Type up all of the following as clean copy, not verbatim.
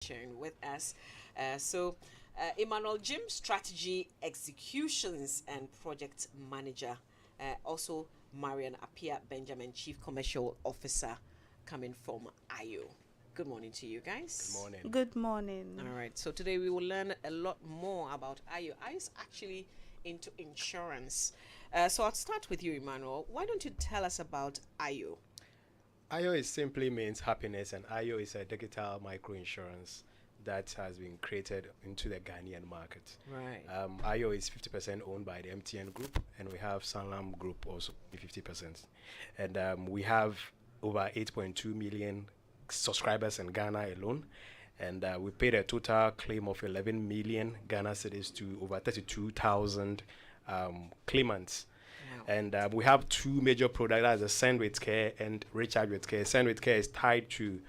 sharing with us. Emmanuel Jim, Strategy Executions and Project Manager. Also, Marian Apia Benjamin, Chief Commercial Officer, coming from Ayo. Good morning to you guys. Good morning. Good morning. All right, so today we will learn a lot more about Ayo. Ayo is actually into insurance. So I'll start with you, Emmanuel. Why don't you tell us about Ayo? Ayo is simply means happiness, and Ayo is a digital micro insurance that has been created into the Ghanaian market. Right. Ayo is 50% owned by the MTN Group, and we have Sanlam Group also 50%. And we have over 8.2 million subscribers in Ghana alone. And we paid a total claim of 11 million Ghana cedis to over 32,000 claimants. Wow. And we have two major products, that's the Send with Care and Recharge with Care. Send with Care is tied to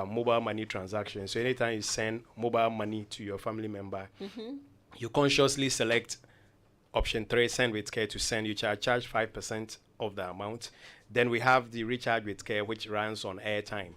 mobile money transactions. So anytime you send mobile money to your family member, you consciously select option 3, Send with Care, to send. You charge 5% of the amount. Then we have the Recharge with Care, which runs on airtime.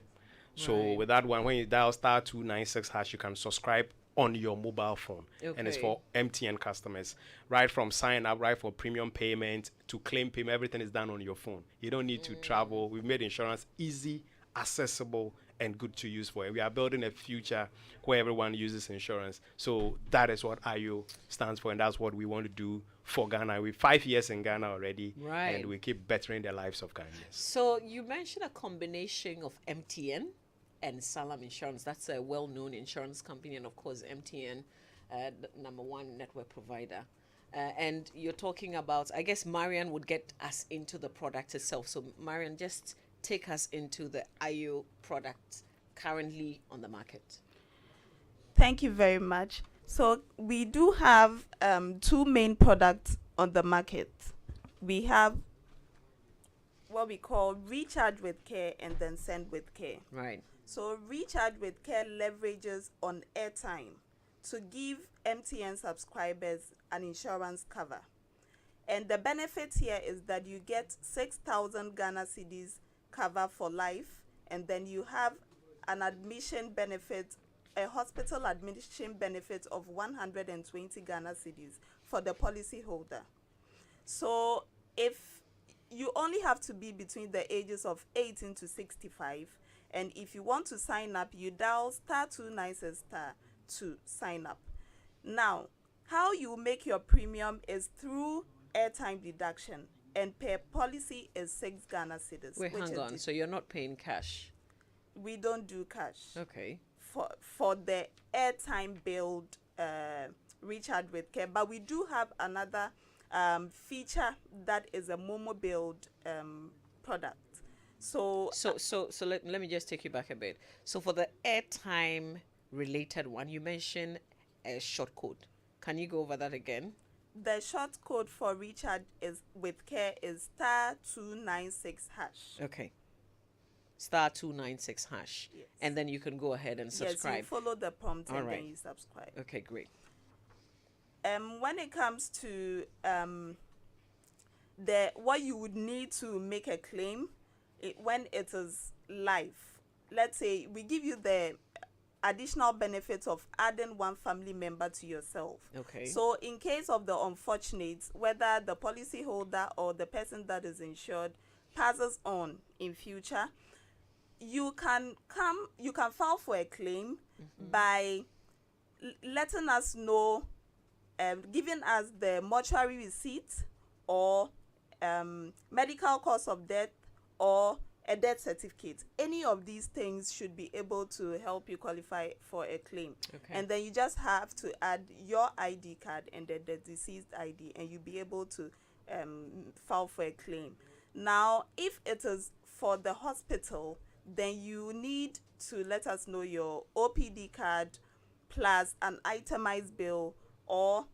So Right. with that one, when you dial *296#, you can subscribe on your mobile phone. And it's Okay. for MTN customers. Right from sign up, right for premium payment to claim payment, everything is done on your phone. You don't need to travel. We've made insurance easy, accessible, and good to use for it. We are building a future where everyone uses insurance. So that is what Ayo stands for, and that's what we want to do for Ghana. We're 5 years in Ghana already, Right. and we keep bettering the lives of Ghanaians. So you mentioned a combination of MTN and Salam Insurance. That's a well-known insurance company, and of course MTN, the number one network provider. And you're talking about, I guess Marian would get us into the product itself. So Marian, just take us into the Ayo product currently on the market. Thank you very much. So we do have two main products on the market. We have what we call Recharge with Care and then Send with Care. Right. So Recharge with Care leverages on airtime to give MTN subscribers an insurance cover. And the benefit here is that you get 6,000 Ghana cedis cover for life, and then you have an admission benefit, a hospital admission benefit of 120 Ghana cedis for the policy holder. So if you only have to be between the ages of 18 to 65, and if you want to sign up, you dial *296# to sign up. Now, how you make your premium is through airtime deduction, and per policy is 6 Ghana cedis. Wait, hang on. So you're not paying cash? We don't do cash Okay. for the airtime build Recharge with Care, but we do have another feature that is a Momo build product. So Let me just take you back a bit. So for the airtime related one, you mentioned a short code. Can you go over that again? the short code for Recharge is with Care is *296#. Okay. *296#. Yes. And then you can go ahead and Yes, subscribe. you follow the prompt All and right. then you subscribe. Okay, great. When it comes to the what you would need to make a claim when it is live, let's say we give you the additional benefits of adding one family member to yourself. Okay. So in case of the unfortunate, whether the policyholder or the person that is insured passes on in future, you can file for a claim by letting us know, giving us the mortuary receipt or medical cause of death or a death certificate. Any of these things should be able to help you qualify for a claim. Okay. And then you just have to add your ID card and the deceased ID, and you'll be able to file for a claim. Now, if it is for the hospital, then you need to let us know your OPD card plus an itemized bill or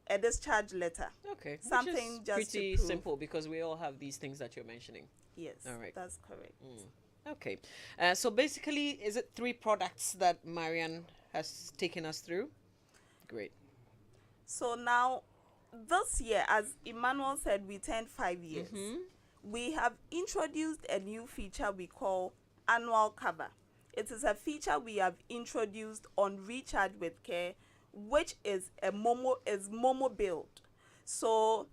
a discharge letter. Okay. Something Which is just to pretty prove. simple because we all have these things that you're mentioning. Yes, All right. that's correct. Okay. So basically, is it 3 products that Marian has taken us through? Great. So now, this year, as Emmanuel said, we turned 5 years. We have introduced a new feature we call annual cover. It is a feature we have introduced on Recharge with Care, which is Momo build. So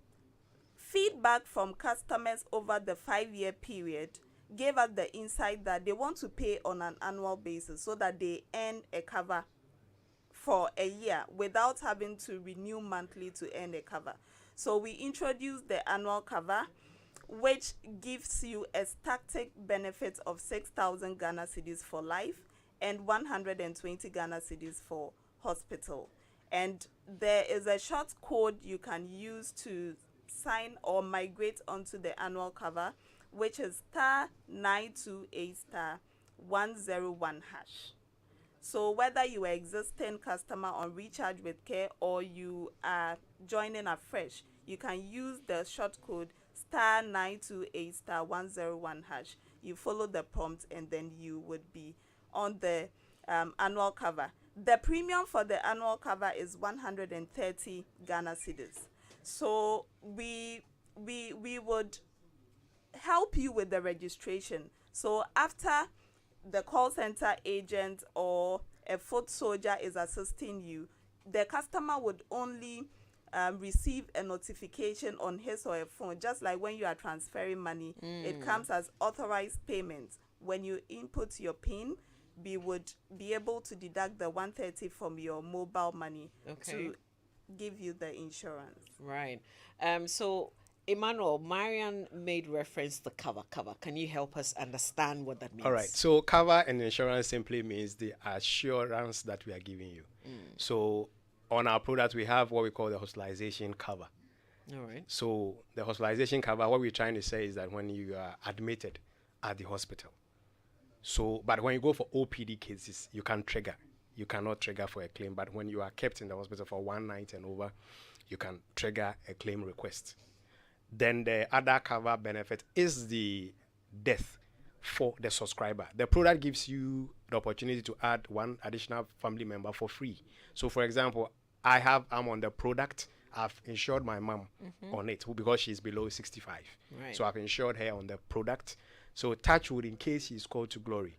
feedback from customers over the 5-year period gave us the insight that they want to pay on an annual basis so that they earn a cover for a year without having to renew monthly to earn a cover. So we introduced the annual cover, which gives you a static benefit of 6,000 Ghana cedis for life and 120 Ghana cedis for hospital. And there is a short code you can use to sign or migrate onto the annual cover, which is *928*101#. So whether you are existing customer on Recharge with Care or you are joining afresh, you can use the short code *928*101#. You follow the prompt and then you would be on the annual cover. The premium for the annual cover is 130 Ghana cedis. So we would help you with the registration. So after the call center agent or a foot soldier is assisting you, the customer would only receive a notification on his or her phone, just like when you are transferring money. It comes as authorized payment. When you input your PIN, we would be able to deduct the 130 from your mobile money to give you the insurance. Right. So Emmanuel, Marian made reference to cover. Can you help us understand what that means? All right. So cover and insurance simply means the assurance that we are giving you. So on our product, we have what we call the hospitalization cover. All right. So the hospitalization cover, what we're trying to say is that when you are admitted at the hospital, but when you go for OPD cases, you can trigger. You cannot trigger for a claim. But when you are kept in the hospital for 1 night and over, you can trigger a claim request. Then the other cover benefit is the death for the subscriber. The product gives you the opportunity to add one additional family member for free. So for example, I'm on the product. I've insured my mom on it because she's below 65. Right. So I've insured her on the product. So touch wood, in case she's called to glory,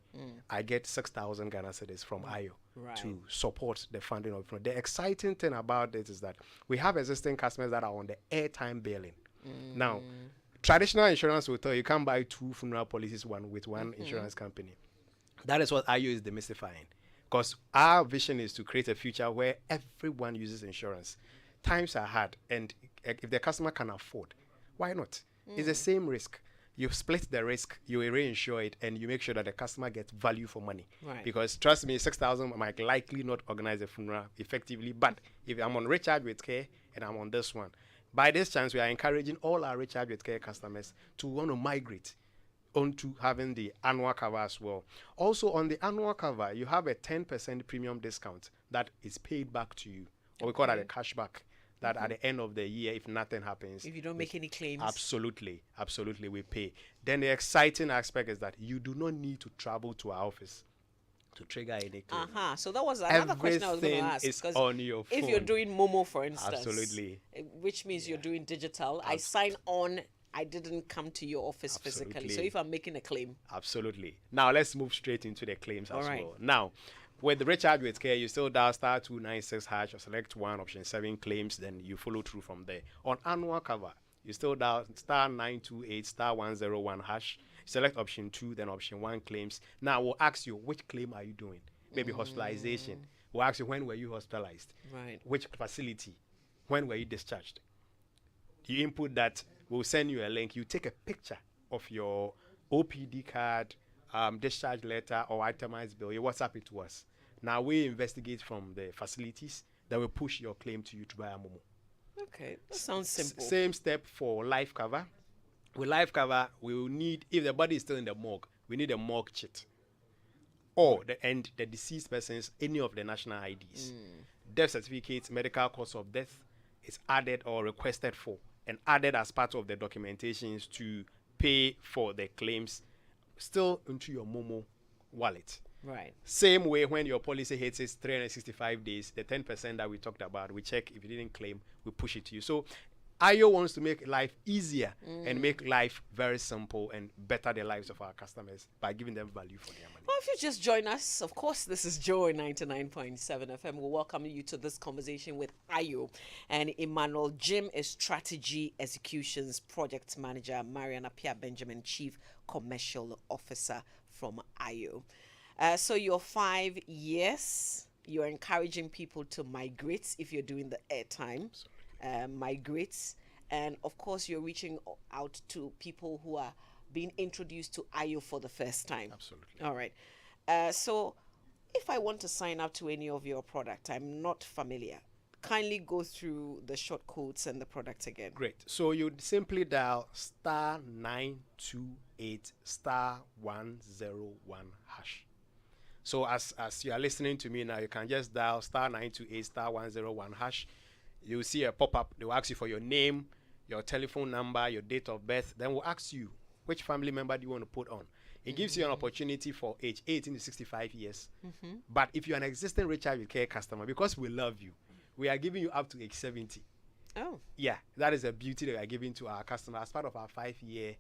I get 6,000 Ghana cedis from Ayo to support the funding of it. The exciting thing about this is that we have existing customers that are on the airtime billing. Now, traditional insurance will tell you can't buy 2 funeral policies with one insurance company. That is what Ayo is demystifying. Because our vision is to create a future where everyone uses insurance. Times are hard, and if the customer can afford, why not? It's the same risk. You split the risk, you reinsure it, and you make sure that the customer gets value for money. Right. Because trust me, 6,000 might likely not organize a funeral effectively. But if I'm on Recharge with Care and I'm on this one, by this chance, we are encouraging all our Recharge with Care customers to want to migrate onto having the annual cover as well. Also, on the annual cover, you have a 10% premium discount that is paid back to you, or we call that a cashback. That at the end of the year, if nothing happens, If you don't make any claims. absolutely, we pay. Then the exciting aspect is that you do not need to travel to our office to trigger any claim. So that was another question I was going to Everything ask. is 'Cause on your if phone. you're doing Momo, for instance, Absolutely. which means you're doing digital, I sign on. I didn't come to your office physically. So Absolutely. if I'm making a claim, Absolutely. Now let's move straight into the claims as right. well. Now, with the Recharge with Care, you still dial *296# or select one option 7 claims, then you follow through from there. On annual cover, you still dial *928*101#. Select option 2, then option 1 claims. Now we'll ask you which claim are you doing? Maybe hospitalization. We'll ask you when were you hospitalized? Right. Which facility? When were you discharged? You input that, we'll send you a link. You take a picture of your OPD card, discharge letter, or itemized bill. You WhatsApp it to us. Now we investigate from the facilities, then we push your claim to you to buy a Momo. Okay, that sounds simple. Same step for life cover. With life cover, we will need, if the body is still in the morgue, we need a morgue chit. Or the deceased person's, any of the national IDs. Death certificates, medical cause of death is added or requested for and added as part of the documentations to pay for the claims still into your Momo wallet. Right. Same way when your policy hits its 365 days, the 10% that we talked about, we check. If you didn't claim, we push it to you. So Ayo wants to make life easier and make life very simple and better the lives of our customers by giving them value for their money. Well, if you just join us, of course, this is Joy 99.7 FM. We'll welcome you to this conversation with Ayo and Emmanuel. Jim is Strategy Executions Project Manager, Mariana Pia Benjamin, Chief Commercial Officer from Ayo. So your 5 years, you're encouraging people to migrate if you're doing the airtime, migrate. And of course, you're reaching out to people who are being introduced to Ayo for the first time. Absolutely. All right. So if I want to sign up to any of your product, I'm not familiar. Kindly go through the short codes and the product again. Great. So you'd simply dial *928 *101 hash. So as you are listening to me now, you can just dial *928 *101 hash. You'll see a pop-up. They will ask you for your name, your telephone number, your date of birth. Then we'll ask you which family member do you want to put on. It gives you an opportunity for age 18 to 65 years. But if you're an existing Richard with Care customer, because we love you, we are giving you up to age 70. Oh. Yeah, that is a beauty that we are giving to our customer as part of our 5-year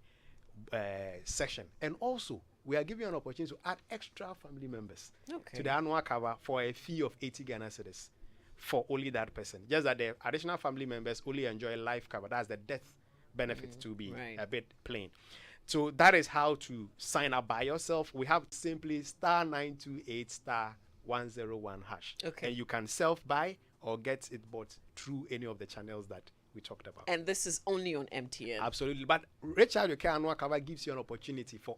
section. And also, we are giving you an opportunity to add extra family members to the annual cover for a fee of 80 Ghana cedis for only that person. Just that the additional family members only enjoy life cover. That's the death benefit, to be a bit plain. So that is how to sign up by yourself. We have simply *928 *101 hash. Okay. And you can self-buy or get it bought through any of the channels that we talked about. And this is only on MTN. Absolutely. But Richard Your Care annual cover gives you an opportunity for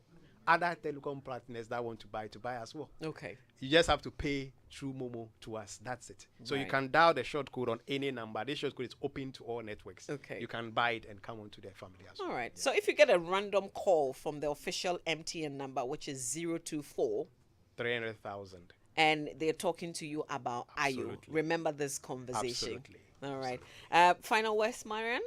other telecom partners that want to buy as well. Okay. You just have to pay through Momo to us. That's it. So you can dial the short code on any number. This short code is open to all networks. Okay. You can buy it and come on to their family as well. All right. So if you get a random call from the official MTN number, which is 024, 300,000. and they're talking to you about Ayo, Absolutely. remember this conversation. Absolutely. All right. Final words, Marian?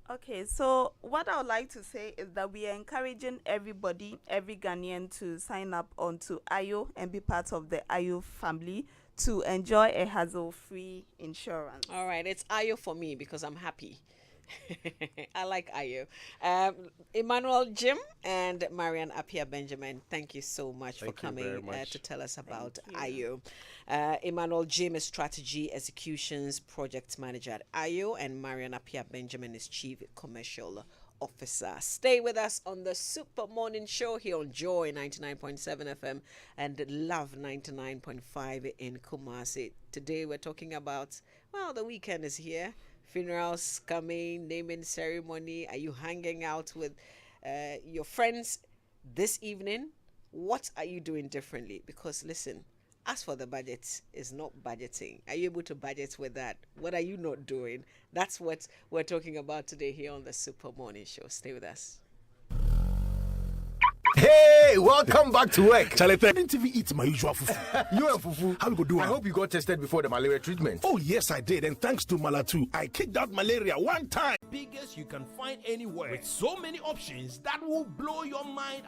Okay, so what I would like to say is that we are encouraging everybody, every Ghanaian, to sign up onto Ayo and be part of the Ayo family to enjoy a hassle-free insurance. All right. It's Ayo for me because I'm happy. I like Ayo. Emmanuel, Jim, and Marian Apia Benjamin, thank you so much for coming to tell us about Ayo. Emmanuel Jim is Strategy Executions Project Manager at Ayo, and Marian Apia Benjamin is Chief Commercial Officer. Stay with us on the Super Morning Show here on Joy 99.7 FM and Love 99.5 in Kumasi. Today we're talking about, well, the weekend is here. Funerals coming, naming ceremony. Are you hanging out with your friends this evening? What are you doing differently? Because listen, as for the budget, it's not budgeting. Are you able to budget with that? What are you not doing? That's what we're talking about today here on the Super Morning Show. Stay with us. Hey, welcome back to work. Charlie, I didn't even eat my usual fufu. You and Fufu. How we go do I it? hope you got tested before the malaria treatment. Oh, yes, I did. And thanks to Malatu, I kicked out malaria one time. Biggest you can find anywhere. With so many options that will blow your mind